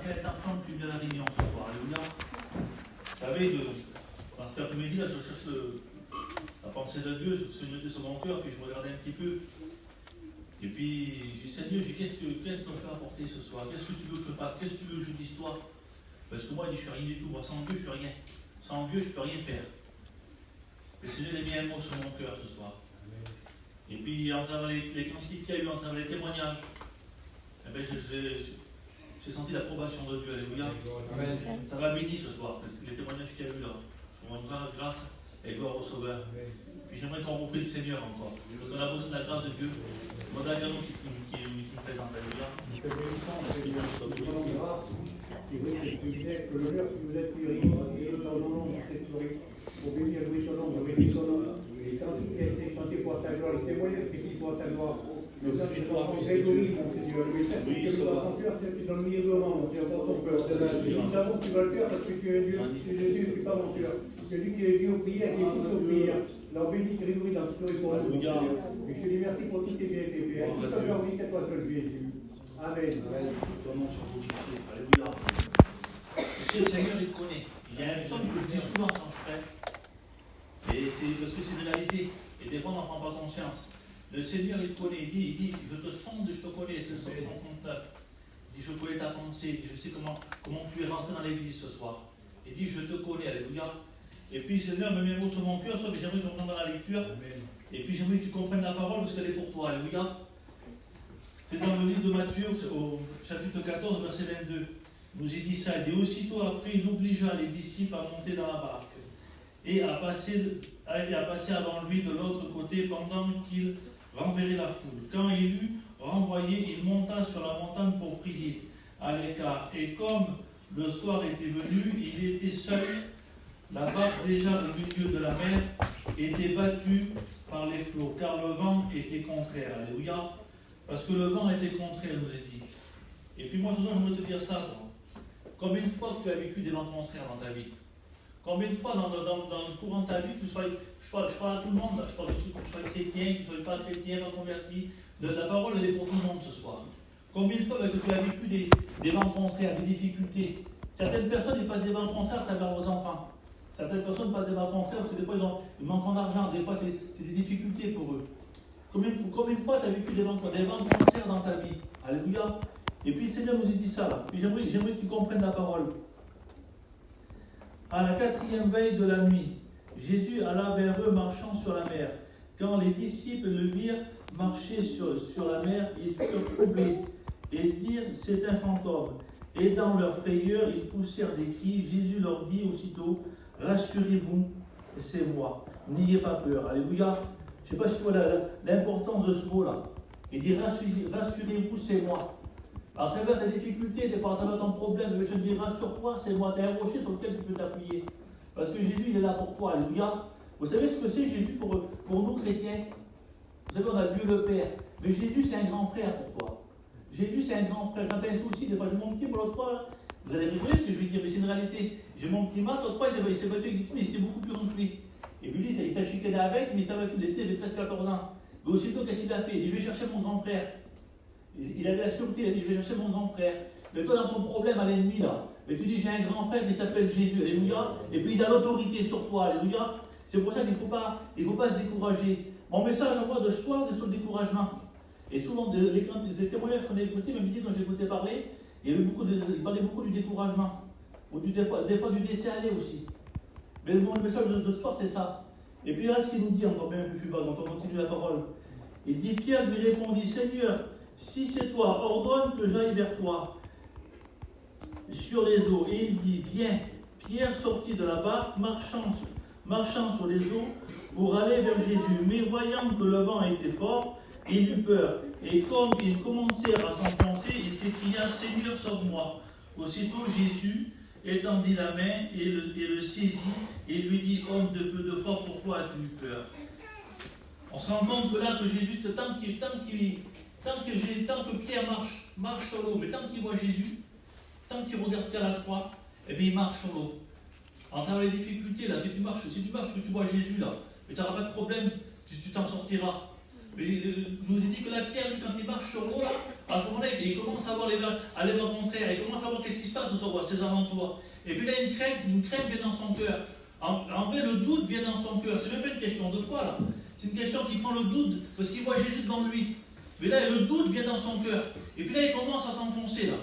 quel enfant qui vient à la réunion ce soir. Alléluia. Vous savez, dans cet après-midi, là, je cherche la pensée de Dieu, se noter sur mon cœur, puis je regardais un petit peu. Et puis, je dis, Seigneur, qu'est-ce que je vais apporter ce soir? Qu'est-ce que tu veux que je fasse? Qu'est-ce que tu veux que je dise toi? Parce que moi, je dis, je suis rien du tout. Moi, sans Dieu, je suis rien. Sans Dieu, je ne peux rien faire. Le Seigneur a mis un mot sur mon cœur ce soir. Et puis, à travers les cantiques qu'il y a eu, à travers les témoignages, eh bien, j'ai senti l'approbation de Dieu. Alléluia. Amen. Ça va béni ce soir, parce que les témoignages qu'il y a eu là, je vous rends grâce et gloire au Sauveur. Amen. Puis j'aimerais qu'on reprie le Seigneur encore, parce qu'on a besoin de la grâce de Dieu. Mon Dagano qui me présente. Alléluia. C'est vrai que l'honneur qui vous est purifié, et le nom de cette soirée, pour bénir louer son nom, bénir son nom, et tant qu'il a été chanté pour ta gloire, les témoignages qui disent pour ta gloire, nous avons Grégory, mon Seigneur, le message que tu as dans son cœur, c'est dans le milieu de l'homme, mon Dieu, dans ton cœur. Nous savons que tu vas le faire parce que tu es Dieu, tu es Dieu, tu es pas mon cœur. Celui qui est Dieu aux prières, qui écoute aux prières. Alors bénis Grégory dans ce qu'il pour nous, mon Seigneur. Et je te dis merci pour tout ce qui vient été fait. Tout ce que j'ai envie, c'est toi seul, Jésus. Amen. Ton nom soit glorifié. Alléluia. Monsieur, le Seigneur, il te connaît. Il y a un psaume que je dis souvent quand je prêche. Et c'est parce que c'est une réalité. Et des fois, on n'en prend pas conscience. Le Seigneur, il te connaît. Il dit, je te sonde, je te connais. C'est le psaume 139. Il dit, je connais ta pensée. Il dit, je sais comment tu es rentré dans l'église ce soir. Il dit, je te connais. Alléluia. Et puis, le Seigneur me met un mot sur mon cœur, que j'aimerais qu'on rentre dans la lecture. Amen. Et puis, j'aimerais que tu comprennes la parole parce qu'elle est pour toi. Alléluia. C'est dans le livre de Matthieu, au chapitre 14, verset 22. Nous y dit ça. Il dit, aussitôt après, il obligea les disciples à monter dans la barque et à passer avant lui de l'autre côté pendant qu'il renverrait la foule. Quand il eut renvoyé, il monta sur la montagne pour prier à l'écart. Et comme le soir était venu, il était seul. La barque, déjà au milieu de la mer, était battue par les flots, car le vent était contraire. Alléluia. Parce que le vent était contraire, nous est dit. Et puis moi, je voudrais te dire ça. Combien de fois tu as vécu des vents contraires dans ta vie? Combien de fois dans le courant de ta vie, je parle à tout le monde, là. Je parle de ceux qui soient chrétiens, qui ne soient pas chrétiens, pas convertis. La parole, elle est pour tout le monde ce soir. Combien de fois que tu as vécu des vents contraires, des difficultés? Certaines personnes, ils passent des vents contraires à travers leurs enfants. Certaines personnes passent des vents contraires parce que des fois, ils manquent d'argent. Des fois, c'est des difficultés pour eux. Combien de fois tu as vécu des vents contraires dans ta vie? Alléluia. Et puis le Seigneur nous a dit ça là. Puis j'aimerais que tu comprennes la parole. À la 4e veille de la nuit, Jésus alla vers eux marchant sur la mer. Quand les disciples le virent marcher sur la mer, ils furent troublés et dirent, c'est un fantôme. Et dans leur frayeur, ils poussèrent des cris. Jésus leur dit aussitôt, rassurez-vous, c'est moi. N'ayez pas peur. Alléluia. Je ne sais pas si tu vois l'importance de ce mot-là. Il dit, rassurez-vous, c'est moi. À travers ta difficulté, à travers ton problème, je te dis, rassure-toi, c'est moi. Tu as un rocher sur lequel tu peux t'appuyer. Parce que Jésus, il est là pour toi. Alléluia. Vous savez ce que c'est Jésus pour nous chrétiens? Vous savez, on a Dieu le Père. Mais Jésus, c'est un grand frère pour toi. Jésus, c'est un grand frère. Quand tu as un souci, des fois, j'ai mon petit pour l'autre fois, là. Vous allez rigoler ce que je vais dire, mais c'est une réalité. J'ai mon petit mat, l'autre fois, il s'est battu avec des mais il était beaucoup plus grand que lui. Et puis lui, il s'est chicané avec, mais il savait qu'il avait 13-14 ans. Mais aussitôt, qu'est-ce qu'il a fait? Il dit, je vais chercher mon grand frère. Il avait la sûreté, il a dit, je vais chercher mon grand frère. Mais toi, dans ton problème à l'ennemi, là, mais tu dis, j'ai un grand frère qui s'appelle Jésus, alléluia, et puis il a l'autorité sur toi, alléluia. C'est pour ça qu'il ne faut pas se décourager. Mon message à moi de soir, c'est sur le découragement. Et souvent, les témoignages qu'on a écoutés, même dit quand j'ai écouté parler, il parlait beaucoup du découragement. Ou des fois du laisser aller aussi. Mais bon, le message de ce soir, c'est ça. Et puis là, ce qu'il nous dit encore même un peu plus bas, donc on continue la parole. Il dit, Pierre lui répondit, Seigneur, si c'est toi, ordonne que j'aille vers toi sur les eaux. Et il dit, viens. Pierre sortit de la barque, marchant sur les eaux pour aller vers Jésus. Mais voyant que le vent était fort, il eut peur. Et comme ils commencèrent à s'enfoncer, il s'écria, Seigneur, sauve-moi. Aussitôt Jésus étendit la main et le saisit et lui dit, homme de peu de foi, pourquoi as-tu eu peur? On se rend compte que là, que Jésus, tant que Pierre marche sur l'eau, mais tant qu'il voit Jésus, tant qu'il regarde qu'à la croix, eh bien il marche sur l'eau. En travers les difficultés, là, si tu marches, que tu vois Jésus là, mais tu n'auras pas de problème, tu t'en sortiras. Mais il nous a dit que la pierre, lui, quand il marche sur l'eau, là, à ce moment-là, il commence à aller voir le contraire, il commence à voir qu'est-ce qui se passe à ses alentours. Et puis là, une crainte vient dans son cœur. En vrai, le doute vient dans son cœur. C'est même pas une question de foi, là. C'est une question qui prend le doute, parce qu'il voit Jésus devant lui. Mais là, le doute vient dans son cœur. Et puis là, il commence à s'enfoncer, là.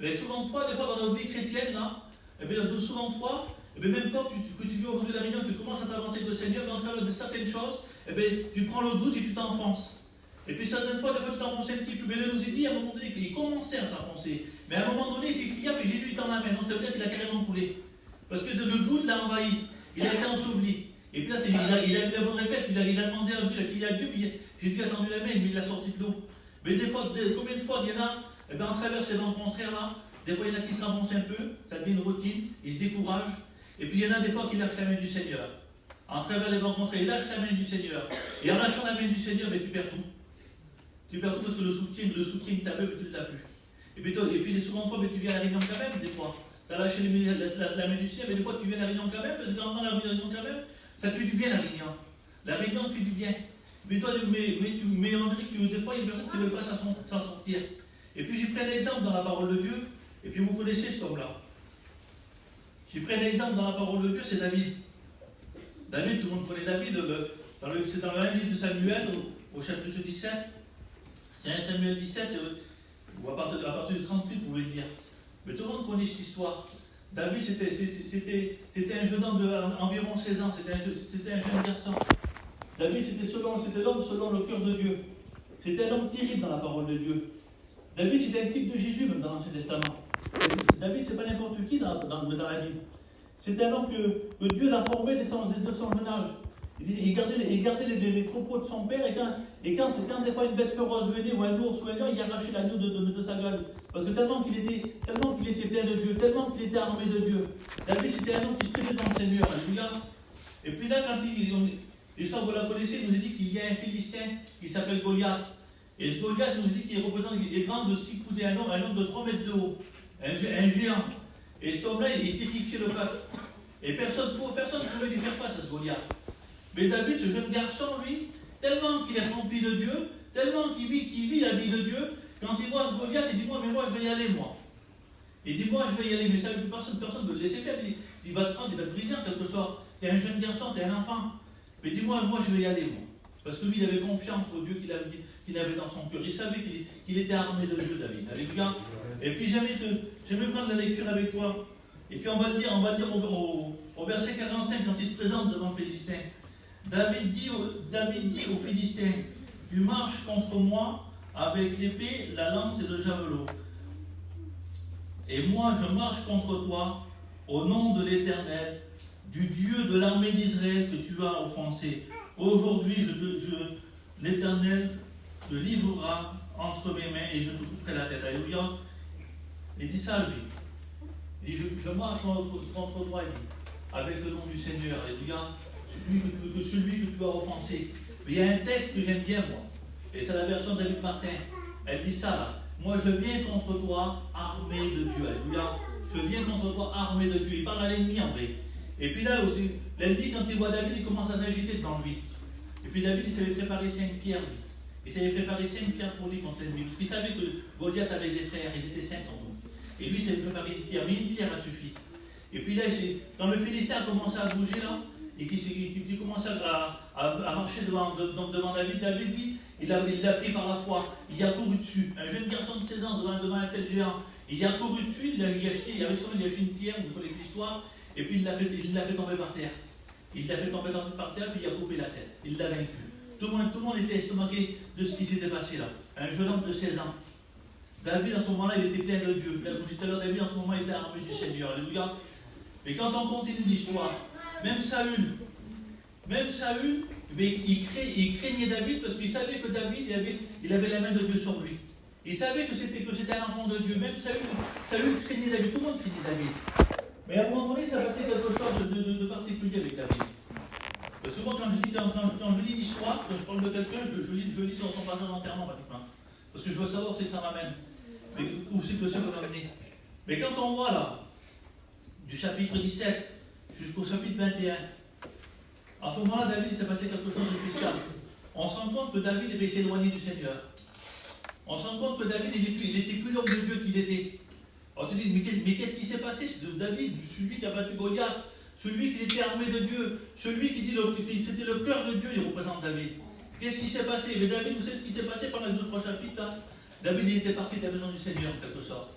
Et souvent de fois, des fois, dans notre vie chrétienne, là, et bien, souvent de fois, et bien, même quand tu vis au de la réunion, tu commences à t'avancer avec le Seigneur, dans le travers de certaines choses, et bien, tu prends le doute et tu t'enfonces. Et puis certaines fois, des fois, tu t'enfonces un petit peu. Mais là, nous dit à un moment donné qu'il commençait à s'enfoncer. Mais à un moment donné, il s'est crié, mais Jésus, il t'en amène. Donc ça veut dire qu'il a carrément coulé. Parce que le doute l'a envahi. Il a été enseveli. Et puis là, il a eu la bonne réflexe. Il a demandé à Dieu, il a crié à Dieu, puis Jésus a tendu la main, mais il l'a sorti de l'eau. Mais des fois, combien de fois il y en a, et bien, en travers ces vents contraires là, des fois il y en a qui s'avancent un peu, ça devient une routine, ils se découragent. Et puis il y en a des fois qui lâchent la main du Seigneur. En travers les vents contraires, ils lâchent la main du Seigneur. Et en lâchant la main du Seigneur, mais tu perds tout. Tu perds tout parce que le soutien que tu avais, mais tu ne l'as plus. Et puis les secondes fois, mais tu viens à la réunion quand même, des fois. Tu as lâché la main du ciel, mais des fois tu viens à la réunion quand même, parce que quand on a la réunion quand même, ça te fait du bien la réunion. La réunion te fait du bien. Mais toi, on dirait que des fois, il y a des personnes qui ne veulent pas s'en sortir. Et puis j'ai pris un exemple dans la parole de Dieu, et puis vous connaissez cet homme-là. J'ai pris un exemple dans la parole de Dieu, c'est David. David, tout le monde connaît David, c'est dans le livre de Samuel, au chapitre 17. C'est 1 Samuel 17, ou à partir du 38, vous pouvez le lire. Mais tout le monde connaît cette histoire. David, c'était un jeune homme d'environ 16 ans, c'était un jeune garçon. David, c'était l'homme selon le cœur de Dieu. C'était un homme terrible dans la parole de Dieu. David, c'était un type de Jésus, même dans l'Ancien Testament. David, c'est pas n'importe qui dans la Bible. C'était un homme que Dieu l'a formé de son jeune âge. Il gardait les troupeaux de son père, et quand des fois une bête féroce venait, ou un ours ou un lion, il arrachait l'agneau de sa gueule. Parce que tellement qu'il était plein de Dieu, tellement qu'il était armé de Dieu. David, c'était un homme qui se tenait dans le Seigneur. Alléluia. Et puis là, quand l'histoire, vous la connaissez, il nous a dit qu'il y a un Philistin qui s'appelle Goliath. Et ce Goliath, il nous dit qu'il représente, il est grand de 6 coudées, un homme de 3 mètres de haut, un géant. Et cet homme-là, il terrifiait le peuple. Et personne ne pouvait lui faire face à ce Goliath. Mais David, ce jeune garçon, lui, tellement qu'il est rempli de Dieu, tellement qu'il vit la vie de Dieu, quand il voit ce Goliath, il dit, moi je vais y aller, moi. Il dit, moi je vais y aller, mais ça, personne ne veut le laisser faire. Il va te prendre, il va te briser en quelque sorte. Tu es un jeune garçon, tu es un enfant. Mais dis-moi, moi je vais y aller, moi. Parce que lui, il avait confiance au Dieu qu'il avait dans son cœur. Il savait qu'il était armé de Dieu, David. Alléluia. Et puis j'aimerais prendre la lecture avec toi. Et puis on va le dire au verset 45, quand il se présente devant le Philistin. David dit aux Philistins, tu marches contre moi avec l'épée, la lance et le javelot. Et moi je marche contre toi au nom de l'Éternel, du Dieu de l'armée d'Israël que tu as offensé. Aujourd'hui, l'Éternel te livrera entre mes mains et je te couperai la tête. Alléluia. Il dit ça lui. Il dit, je marche contre toi, il dit, avec le nom du Seigneur. Alléluia. Celui que tu as offensé. Mais il y a un texte que j'aime bien, moi. Et c'est la version de David Martin. Elle dit ça, là. Moi, je viens contre toi armé de Dieu. Alléluia. Je viens contre toi armé de Dieu. Il parle à l'ennemi, en vrai. Et puis là aussi, l'ennemi, quand il voit David, il commence à s'agiter devant lui. Et puis David, il s'avait préparé 5 pierres. Il s'avait préparé 5 pierres pour lui contre l'ennemi. Parce qu'il savait que Goliath avait des frères, ils étaient 5 en tout. Et lui, il s'avait préparé une pierre, mais une pierre a suffi. Et puis là, quand le Philistin a commencé à bouger là, et qu'il commence à marcher devant David, lui, il l'a pris par la foi. Il a couru dessus. Un jeune garçon de 16 ans devant un tel géant. Il a couru dessus, il a acheté une pierre, vous connaissez l'histoire, et puis il l'a fait tomber par terre. Il l'a fait tomber par terre, puis il a coupé la tête. Il l'a vaincu. Tout le monde était estomaqué de ce qui s'était passé là. Un jeune homme de 16 ans. David, à ce moment-là, il était plein de Dieu. Comme je disais tout à l'heure, David, en ce moment, il était armé du Seigneur. Alléluia. Mais quand on continue l'histoire, même Saül, mais il craignait David parce qu'il savait que David, il avait la main de Dieu sur lui. Il savait que c'était un enfant de Dieu. Même Saül craignait David. Tout le monde craignait David. Mais à un moment donné, ça passait quelque chose de particulier avec David. Souvent, quand je lis l'histoire, quand je parle de quelqu'un, je lis son passage entièrement pratiquement. Parce que je veux savoir où c'est que ça m'amène. Où c'est que ça peut m'amener. Mais quand on voit là, du chapitre 17 jusqu'au chapitre 21, à ce moment-là, David s'est passé quelque chose de spécial. On se rend compte que David s'est éloigné du Seigneur. on se rend compte que David, il était plus l'homme de Dieu qu'il était. On te dit, mais qu'est-ce qui s'est passé? C'est de David, celui qui a battu Goliath, celui qui était armé de Dieu, celui qui dit que c'était le cœur de Dieu, il représente David. Qu'est-ce qui s'est passé? Mais David, vous savez ce qui s'est passé pendant les 2-3 chapitres là? David, il était parti de la maison du Seigneur, en quelque sorte.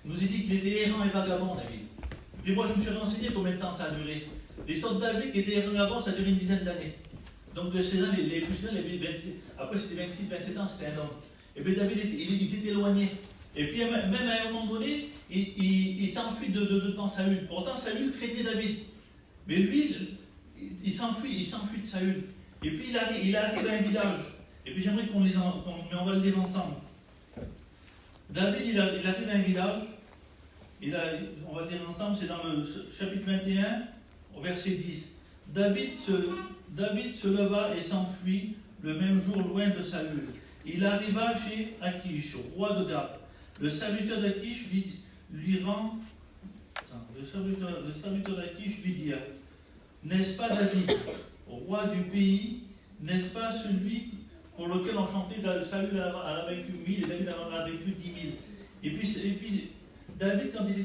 Il nous a dit qu'il était errant et vagabond, David. Et puis moi, je me suis renseigné combien de temps ça a duré. L'histoire de David qui était errant et vagabond, ça a duré une dizaine d'années. Donc de ces années, les plus jeunes, après c'était 26, 27 ans, c'était un homme. Et puis David, il s'est éloigné. Et puis même à un moment donné, il s'enfuit devant Saül. Pourtant, Saül craignait David. Mais lui, il s'enfuit de Saül. Et puis il arrive à un village. Et puis j'aimerais mais on va le lire ensemble. David, il arrive à un village. On va le lire ensemble, c'est dans le chapitre 21, au verset 10. David se leva et s'enfuit le même jour loin de Saül. Il arriva chez Achish, roi de Gath. Le serviteur d'Achish lui rend. Le serviteur d'Achish lui dit: n'est-ce pas David, roi du pays, n'est-ce pas celui pour lequel on chantait Saül a vaincu 1000 et David en a vaincu 10 000? Et puis David, quand il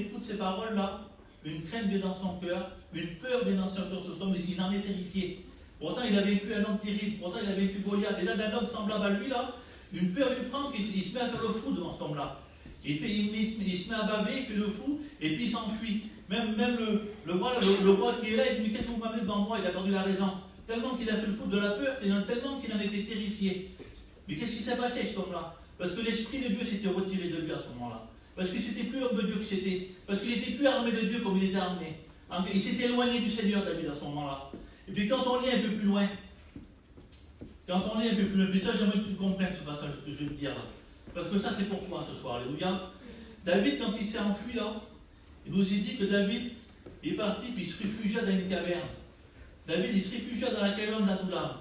écoute ces paroles-là, une crainte vient dans son cœur, une peur vient dans son cœur, il en est terrifié. Pourtant, il a vécu un homme terrible, pourtant, il a vécu Goliath. Et là, d'un homme semblable à lui, là, une peur lui prend, il se met à faire le fou devant cet homme-là. Il se met à baver, il fait le fou, et puis il s'enfuit. Même le roi qui est là, il dit: mais qu'est-ce que vous m'amenez devant moi? Il a perdu la raison. Tellement qu'il a fait le fou de la peur, tellement qu'il en était terrifié. Mais qu'est-ce qui s'est passé avec cet homme-là? Parce que l'Esprit de Dieu s'était retiré de lui à ce moment-là. Parce que c'était plus l'homme de Dieu que c'était. Parce qu'il n'était plus armé de Dieu comme il était armé. Il s'était éloigné du Seigneur, David, à ce moment-là. Et puis quand on lit un peu plus loin, puis ça, j'aimerais que tu comprennes ce passage que je vais te dire là. Parce que ça, c'est pour toi ce soir. Alléluia. David, quand il s'est enfui là, il nous a dit que David est parti puis il se réfugia dans une caverne. David, il se réfugia dans la caverne d'Adullam.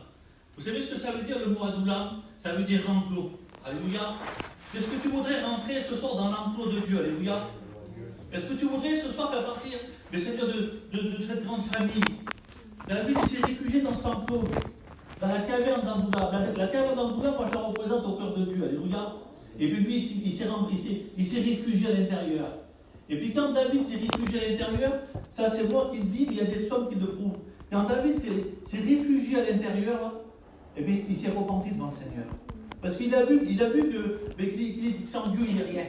Vous savez ce que ça veut dire le mot Adullam? Ça veut dire enclos. Alléluia. Est-ce que tu voudrais rentrer ce soir dans l'enclos de Dieu? Alléluia. Est-ce que tu voudrais ce soir faire partie, mais Seigneur, de cette grande famille? David, il s'est réfugié dans cet enclos, dans la caverne d'Adullam. La caverne d'Adullam, moi, je la représente au cœur de Dieu. Alléluia. Et puis lui, il s'est réfugié à l'intérieur. Et puis quand David s'est réfugié à l'intérieur, ça c'est moi qui le dis, mais il y a des psaumes qui le prouvent. Quand David s'est réfugié à l'intérieur, eh bien, il s'est repenti devant le Seigneur. Parce qu'il a vu que sans Dieu, il n'est rien.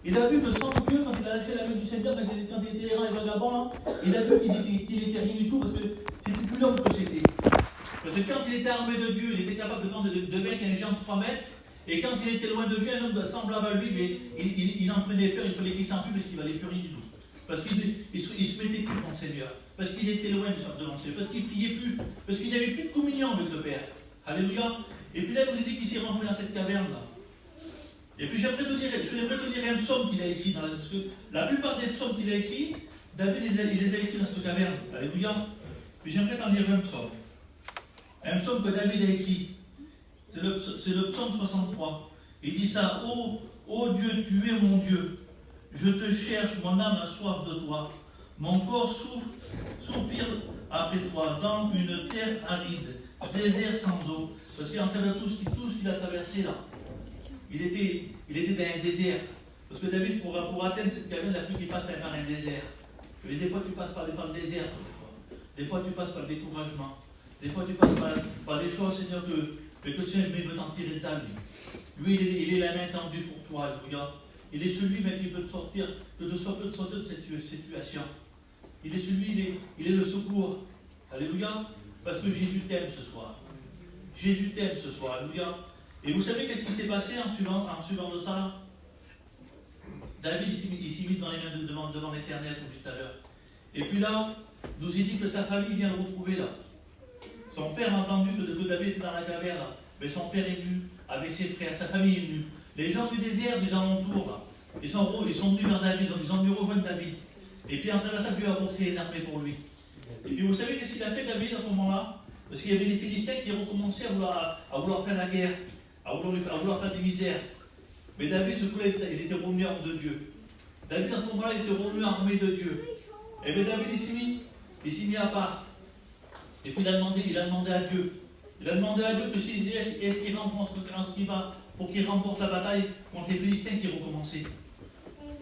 Il a vu que sans Dieu, quand il a lâché la main du Seigneur, quand il était errant et vagabond, là, il a vu qu'il n'était rien du tout, parce que c'était plus l'homme que c'était. Parce que quand il était armé de Dieu, il était capable de vaincre un géant de 3 mètres, et quand il était loin de lui, un homme semblable à lui, mais il en prenait peur, il fallait qu'il s'enfuit parce qu'il ne valait plus rien du tout. Parce qu'il se mettait plus devant le Seigneur, parce qu'il était loin devant le Seigneur, parce qu'il ne priait plus, parce qu'il n'avait plus de communion avec le Père. Alléluia. Et puis là, il nous a dit qu'il s'est rentré dans cette caverne-là. Et puis j'aimerais te lire un psaume qu'il a écrit, parce que la plupart des psaumes qu'il a écrits, David il les a écrits dans cette caverne. Alléluia. Puis j'aimerais t'en lire un psaume. Un psaume que David a écrit. C'est le psaume 63. Il dit ça: ô Dieu, tu es mon Dieu. Je te cherche, mon âme a soif de toi. Mon corps soupire après toi, dans une terre aride, désert sans eau. Parce qu'en travers tout ce qu'il a traversé là, il était dans un désert. Parce que David, pour atteindre cette caverne, il a fallu qu'il passe par un désert. Et des fois, tu passes par le désert. Des fois, tu passes par le découragement. Des fois, tu passes par des choses, Seigneur, que le Seigneur veut t'en tirer de ta vie. Lui, il est la main tendue pour toi. Alléluia. Il est celui même qui peut te sortir de cette situation. Il est il est le secours. Alléluia. Parce que Jésus t'aime ce soir. Jésus t'aime ce soir. Alléluia. Et vous savez qu'est-ce qui s'est passé en suivant de ça? David, il s'est mis devant les mains devant l'Éternel, comme tout à l'heure. Et puis là, nous il dit que sa famille vient le retrouver là. Son père a entendu que David était dans la caverne, là. Mais son père est venu avec ses frères, sa famille est venue. Les gens du désert, des alentours, là, ils sont venus vers David, ils ont venu rejoindre David. Et puis en traversant, Dieu a recréé une armée pour lui. Et puis vous savez qu'est-ce qu'il a fait, David, à ce moment-là? Parce qu'il y avait des Philistins qui recommençaient à vouloir faire la guerre, à vouloir faire des misères. Mais David, ce coup-là, il était revenu armé de Dieu. David, à ce moment-là, il était revenu armé de Dieu. Et bien David, il s'est mis à part. Et puis il a demandé à Dieu. Il a demandé à Dieu que est-ce qu'il rentre en ce qui va pour qu'il remporte la bataille contre les Philistins qui recommençaient.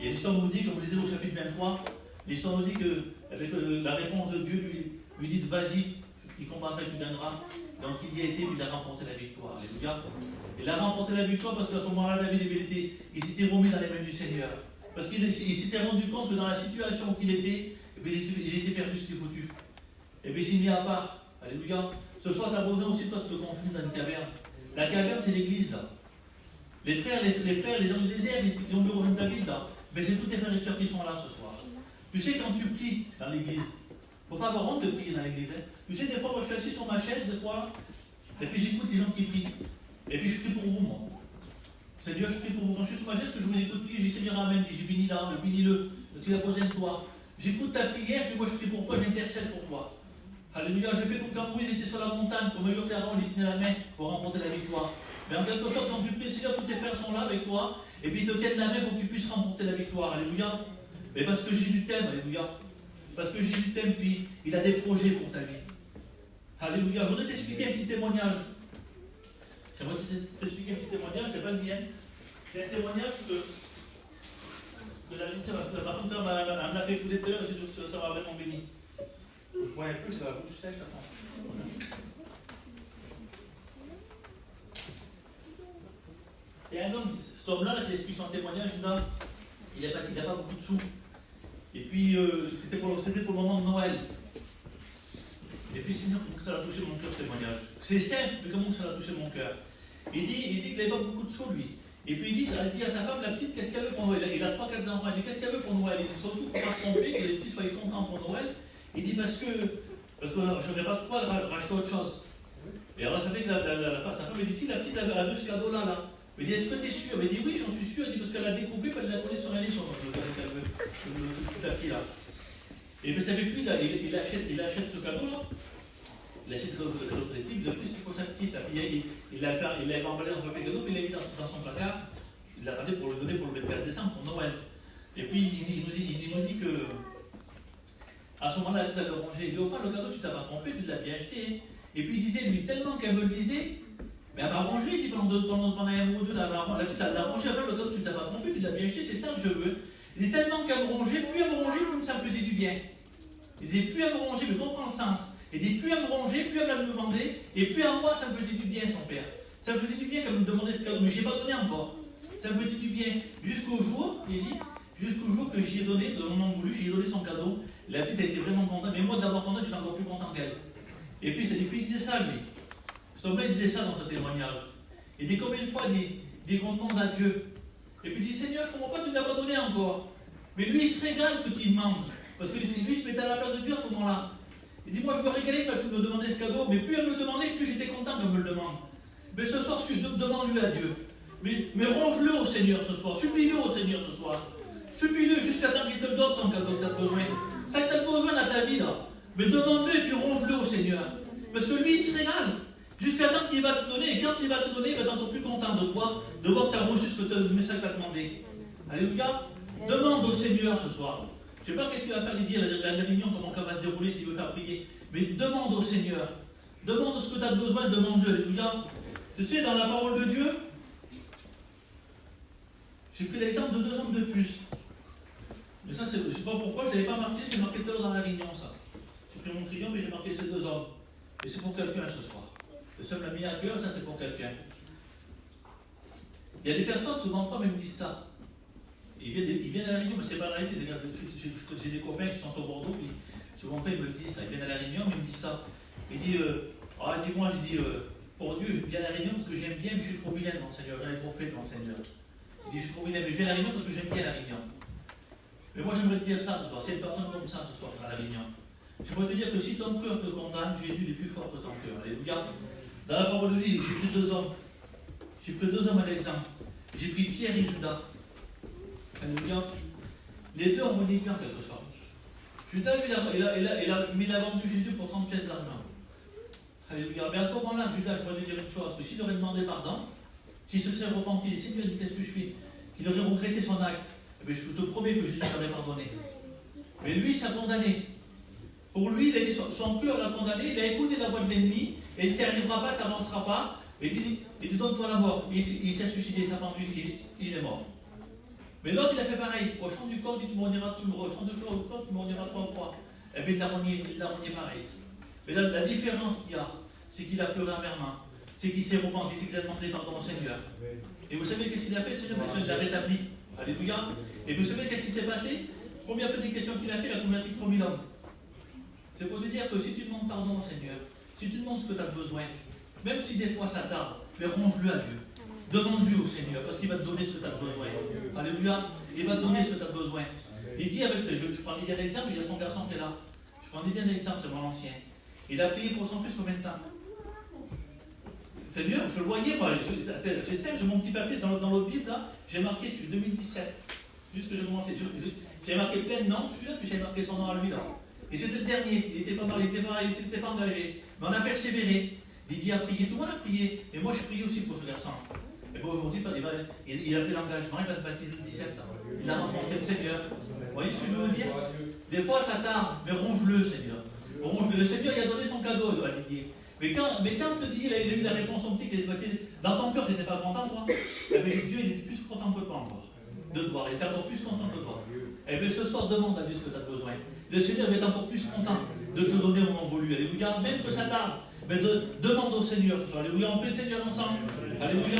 Et l'histoire nous dit, comme vous le lisez au chapitre 23, l'histoire nous dit que avec la réponse de Dieu lui dit vas-y, il combattra et tu gagneras. Donc il y a été, puis il a remporté la victoire. Alléluia. Il a remporté la victoire parce qu'à ce moment-là, David il s'était remis dans les mains du Seigneur. Parce qu'il s'était rendu compte que dans la situation qu'il était, il était perdu, c'était foutu. Et puis il s'est mis à part. Alléluia. Ce soir, tu as besoin aussi toi de te confiner dans une caverne. La caverne, c'est l'église là. Les frères, les gens du désert, ils ont besoin de David là. Mais c'est tous tes frères et sœurs qui sont là ce soir. Tu sais, quand tu pries dans l'église, il ne faut pas avoir honte de prier dans l'église. Hein. Tu sais, des fois, moi je suis assis sur ma chaise, des fois, et puis j'écoute les gens qui prient. Et puis je prie pour vous, moi. Seigneur, je prie pour vous. Quand je suis sur ma chaise, que je vous écoute prier, je dis Seigneur, Amen. J'ai béni là, bénis-le, parce qu'il a posé de toi. J'écoute ta prière, puis moi je prie pour toi, j'intercède pour toi. Alléluia, je fais comme quand Moïse était sur la montagne, comme Moïse et Aaron lui tenaient la main pour remporter la victoire. Mais en quelque sorte, quand tu pries, Seigneur, tous tes frères sont là avec toi, et puis ils te tiennent la main pour que tu puisses remporter la victoire. Alléluia. Mais parce que Jésus t'aime, alléluia. Parce que Jésus t'aime, puis il a des projets pour ta vie. Alléluia. Je voudrais t'expliquer un petit témoignage. J'aimerais t'expliquer un petit témoignage, c'est pas le mien. C'est un témoignage de la ligne. Par contre, elle me l'a fait écouter tout à l'heure, ça m'a vraiment béni. Ouais, un peu, c'est la bouche sèche, attends. C'est un homme, cet homme-là, qui explique son témoignage, il n'a pas beaucoup de sous. Et puis, c'était pour le moment de Noël. Et puis, Seigneur, comment ça a touché mon cœur, ce témoignage. C'est simple, mais comment ça a touché mon cœur. Il dit qu'il n'avait pas beaucoup de sous, lui. Et puis, il dit à sa femme, la petite, qu'est-ce qu'elle veut pour Noël. Il a 3-4 enfants. Il dit, qu'est-ce qu'elle veut pour Noël. Il dit, surtout, il ne faut pas se tromper, que les petits soient contents pour Noël. Il dit, parce que je n'aurais pas de quoi racheter autre chose. Et alors, ça fait que sa femme, elle dit, si, la petite, elle veut ce cadeau-là, là. Il dit, est-ce que tu es sûr? Il dit, oui, j'en suis sûr. Il dit, parce qu'elle l'a découpé, puis elle l'a collé sur un lit, sur le papier, là. Et puis, avec lui, il achète ce cadeau-là. Il achète le cadeau positif, de plus, pour sa petite. Il l'a emballé dans le papier cadeau, puis il l'a mis dans son placard. Il l'attendait pour le donner pour le 24 décembre, pour Noël. Et puis, il nous dit que, à ce moment-là, la petite, elle le rangeait. Il dit, oh, pas le cadeau, tu t'as pas trompé, tu l'as bien acheté. Et puis, il disait, lui, tellement qu'elle me le disait, mais elle m'a rangé, il dit, pendant un mois ou deux, la petite, elle l'a rangé, après, le cadeau, tu t'as pas trompé, tu l'as bien acheté, c'est ça que je veux. Il dit, tellement qu'elle me rangeait, plus elle me rangeait, plus ça me faisait du bien. Il disait, plus elle me rangeait, mais comprends le sens. Il dit, plus elle me rangeait, plus elle me demandait, et plus à moi, ça me faisait du bien, son père. Ça me faisait du bien qu'elle me demandait ce cadeau, mais je n'y ai pas donné encore. Ça me faisait du bien. Jusqu'au jour, il dit, jusqu'au jour que j'y ai donné, de mon voulu, j'y ai donné son cadeau. La petite a été vraiment contente, mais moi, d'avoir content, j'étais encore plus content qu'elle. Et puis il disait ça, lui. Cet homme-là, il disait ça dans ce témoignage. Il dit, combien de fois, il dit qu'on demande à Dieu. Et puis il dit, Seigneur, je ne comprends pas, tu ne l'as pas donné encore. Mais lui, il se régale que tu demandes. Parce que lui, il se mettait à la place de Dieu à ce moment-là. Il dit, moi, je me régalais quand tu me demandais ce cadeau, mais plus elle me demandait, plus j'étais content qu'elle me le demande. Mais ce soir, demande-lui à Dieu. Mais ronge-le au Seigneur ce soir. Supplie-le au Seigneur ce soir. Supplie-le jusqu'à temps qu'il te donne ton cadeau que tu as besoin. Ça que tu as besoin dans ta vie, là. Mais demande-le et puis ronge-le au Seigneur. Parce que lui, il se régale. Jusqu'à temps qu'il va te donner. Et quand il va te donner, il va être encore plus content de voir que tu as reçu le message que tu as demandé. Alléluia. Demande au Seigneur ce soir. Je ne sais pas qu'est-ce qu'il va faire Didier à la réunion, comment ça va se dérouler s'il veut faire prier. Mais demande au Seigneur. Demande ce que tu as besoin, demande-le. Alléluia. Tu sais, dans la parole de Dieu, j'ai pris l'exemple de 2 hommes de plus. Mais ça, je ne sais pas pourquoi, je ne l'avais pas marqué, j'ai marqué tout à l'heure dans la réunion, ça. J'ai pris mon crayon, mais j'ai marqué ces 2 hommes. Et c'est pour quelqu'un ce soir. Le seul l'a mis à cœur, ça c'est pour quelqu'un. Il y a des personnes, souvent fois, me disent ça. Ils viennent à la réunion, mais c'est pas la réalité. J'ai des copains qui sont sur Bordeaux, puis souvent fois, ils me le disent ça. Ils viennent à la réunion, mais ils me disent ça. Ils disent, dis-moi, pour Dieu, je viens à la réunion parce que j'aime bien, mais je suis trop vilain devant le Seigneur. J'en ai trop fait devant le Seigneur. Il dit, je suis trop vilain, mais je viens à la réunion parce que j'aime bien la réunion. Mais moi, j'aimerais te dire ça ce soir. S'il y a une personne comme ça ce soir à la réunion, j'aimerais te dire que si ton cœur te condamne, Jésus est plus fort que ton cœur. Alléluia. Dans la parole de Dieu, j'ai pris 2 hommes. J'ai pris 2 hommes à l'exemple. J'ai pris Pierre et Judas. Alléluia. Les 2 ont mené bien en quelque sorte. Judas, il a vendu Jésus pour 30 pièces d'argent. Alléluia. Mais à ce moment-là, Judas, je pourrais te dire une chose, que s'il aurait demandé pardon, s'il se serait repenti, s'il lui a dit qu'est-ce que je fais, qu'il aurait regretté son acte, mais je te promets que Jésus t'aurait pardonné. Mais lui, il s'est condamné. Pour lui, son cœur l'a condamné, il a écouté la voix de l'ennemi, et il ne t'y arrivera pas, tu n'avanceras pas, Et il dit donne-toi la mort. Il s'est suicidé, il s'est pendu, il est mort. Mais l'autre, il a fait pareil. Au champ du corps, il dit tu m'en diras, au champ du corps, tu m'en diras 3 fois. Et bien, il l'a renié pareil. Mais là, la différence qu'il y a, c'est qu'il a pleuré amèrement. C'est qu'il s'est repenti, c'est qu'il a demandé pardon au Seigneur. Et vous savez qu'est-ce qu'il a fait? Le Seigneur, il l'a rétabli. Alléluia. Et vous savez qu'est-ce qui s'est passé? Première petite question qu'il a fait, il a converti 3000 hommes. C'est pour te dire que si tu demandes pardon au Seigneur, si tu demandes ce que tu as besoin, même si des fois ça tarde, mais ronge-le à Dieu. Demande-lui au Seigneur, parce qu'il va te donner ce que tu as besoin. Alléluia. Il va te donner ce que tu as besoin. Il dit avec je prends l'idée d'un exemple, il y a son garçon qui est là. Je prends l'idée d'un exemple, c'est mon ancien. Il a prié pour son fils combien de temps? Seigneur, je le voyais, moi. J'essaie, j'ai mon petit papier dans l'autre Bible, là. J'ai marqué 2017. Juste que je commençais. J'ai marqué plein de noms, celui-là, puis j'ai marqué son nom à lui, là. Et c'était le dernier. Il n'était pas mal, il n'était pas engagé. Mais on a persévéré. Didier a prié, tout le monde a prié. Et moi, je prie aussi pour ce garçon. Et bien aujourd'hui, il a pris l'engagement, il va se baptiser le 17 ans. Il a rencontré le Seigneur. Vous voyez ce que je veux dire? Des fois, ça tarde, mais ronge-le, Seigneur. Ronge-le. Le Seigneur, il a donné son cadeau à Didier. Mais quand je te dis, il a eu la réponse au petit qui est baptisé, dans ton cœur, tu n'étais pas content, toi? Et bien, Dieu, il était plus content que toi encore. De toi. Il était encore plus content que toi. Et bien, ce soir, demande à Dieu ce que tu as besoin. Le Seigneur va être encore plus content de te donner au moment voulu. Alléluia. Même que ça tarde. Mais demande au Seigneur ce soir. Alléluia. On prie le Seigneur ensemble. Alléluia.